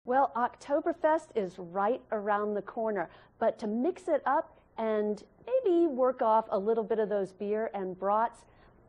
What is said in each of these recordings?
Well, Oktoberfest is right around the corner, but to mix it up and maybe work off a little bit of those beer and brats,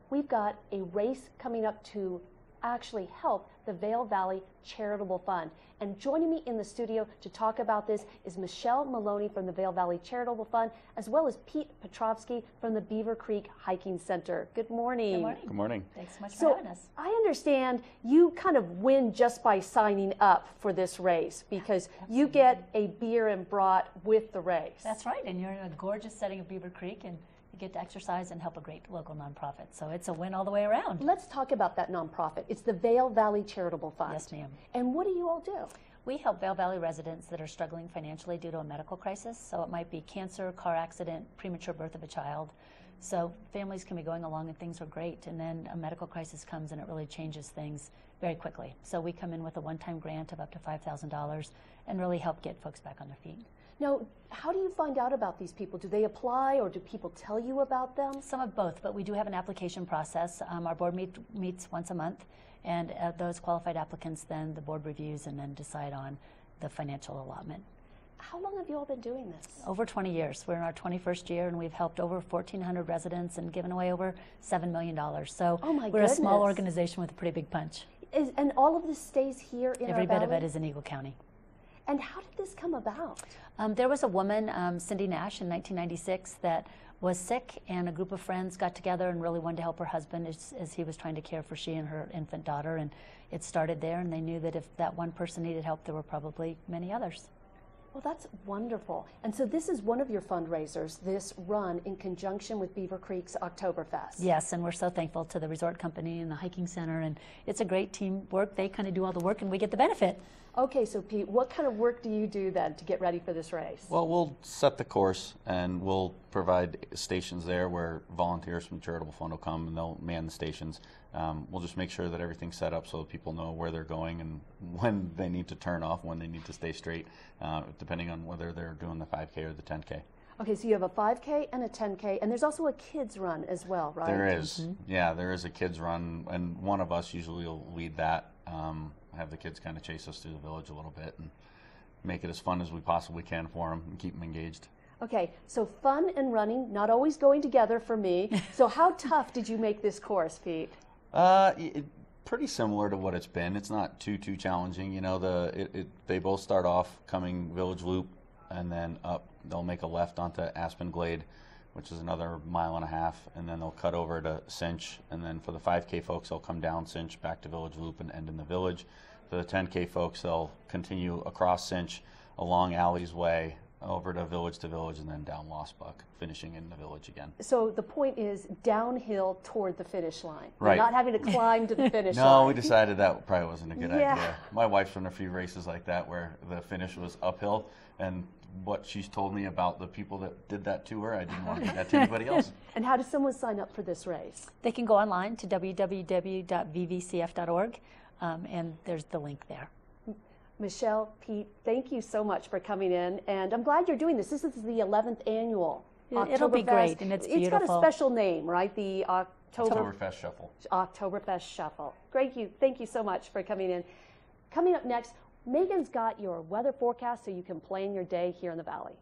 we've got a race coming up to actually help the Vail Valley Charitable Fund. And joining me in the studio to talk about this is Michelle Maloney from the Vail Valley Charitable Fund, as well as Pete Petrovski from the Beaver Creek Hiking Center. Good morning. Good morning. Good morning. Thanks so much for having us. I understand you kind of win just by signing up for this race because you get a beer and brat with the race. That's right, and you're in a gorgeous setting of Beaver Creek, and you get to exercise and help a great local nonprofit. So it's a win all the way around. Let's talk about that nonprofit. It's the Vail Valley Charitable Fund. Yes, ma'am. And what do you all do? We help Vail Valley residents that are struggling financially due to a medical crisis. So it might be cancer, car accident, premature birth of a child. So families can be going along and things are great, and then a medical crisis comes and it really changes things very quickly. So we come in with a one-time grant of up to $5,000 and really help get folks back on their feet. Now, how do you find out about these people? Do they apply or do people tell you about them? Some of both, but we do have an application process. Our board meets once a month, and those qualified applicants, then the board reviews and then decide on the financial allotment. How long have you all been doing this? Over 20 years. We're in our 21st year, and we've helped over 1,400 residents and given away over $7 million. So we're a small organization with a pretty big punch. And all of this stays here in our Every bit of valley? it is in Eagle County. And how did this come about? There was a woman, Cindy Nash, in 1996 that was sick, and a group of friends got together and really wanted to help her husband as he was trying to care for she and her infant daughter. And it started there, and they knew that if that one person needed help, there were probably many others. Well, that's wonderful. And so this is one of your fundraisers, this run in conjunction with Beaver Creek's Oktoberfest. Yes, and we're so thankful to the resort company and the hiking center, and it's a great teamwork. They kind of do all the work, and we get the benefit. Okay, so Pete, what kind of work do you do then to get ready for this race? Well, we'll set the course, and we'll provide stations there where volunteers from the Charitable Fund will come and they'll man the stations. We'll just make sure that everything's set up so that people know where they're going and when they need to turn off, when they need to stay straight, depending on whether they're doing the 5K or the 10K. Okay, so you have a 5K and a 10K, and there's also a kids run as well, right? There is. Yeah, there is a kids run, and one of us usually will lead that. Have the kids kind of chase us through the village a little bit and make it as fun as we possibly can for them and keep them engaged. Okay, so fun and running, not always going together for me. So how tough did you make this course, Pete? Pretty similar to what it's been. It's not too challenging. You know, they both start off coming Village Loop, and then up they'll make a left onto Aspen Glade, which is another 1.5 miles, and then they'll cut over to Cinch, and then for the 5K folks, they'll come down Cinch back to Village Loop and end in the village. For the 10K folks, they'll continue across Cinch along Alley's Way over to village, and then down Lost Buck, finishing in the village again. So the point is downhill toward the finish line. Right. You're not having to climb to the finish line. No, we decided that probably wasn't a good idea. My wife's run a few races like that where the finish was uphill, and what she's told me about the people that did that to her, I didn't want to do that to anybody else. And how does someone sign up for this race? They can go online to www.vvcf.org, and there's the link there. Michelle, Pete, thank you so much for coming in, and I'm glad you're doing this. This is the 11th annual Oktoberfest. It'll be great, and it's beautiful. It's got a special name, right? The Oktoberfest Shuffle. Oktoberfest Shuffle. Great, thank you so much for coming in. Coming up next, Megan's got your weather forecast so you can plan your day here in the Valley.